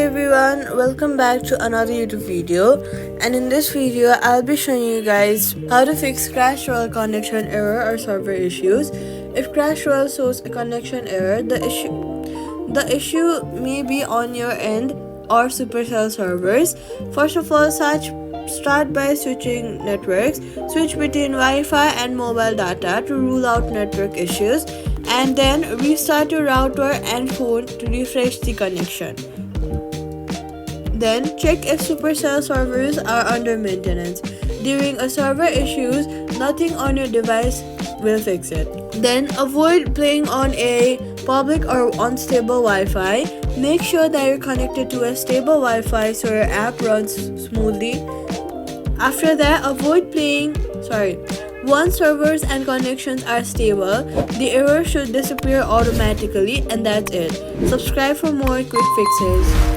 everyone, welcome back to another YouTube video, and in this video I'll be showing you guys how to fix Clash Royale connection error or server issues. If Clash Royale shows a connection error, the issue may be on your end or Supercell servers. First of all, start by switching networks. Switch between Wi-Fi and mobile data to rule out network issues, and then restart your router and phone to refresh the connection. Then check if Supercell servers are under maintenance. During a server issues, nothing on your device will fix it. Then avoid playing on a public or unstable Wi-Fi. Make sure that you're connected to a stable Wi-Fi so your app runs smoothly. After that, once servers and connections are stable, the error should disappear automatically, and that's it. Subscribe for more quick fixes.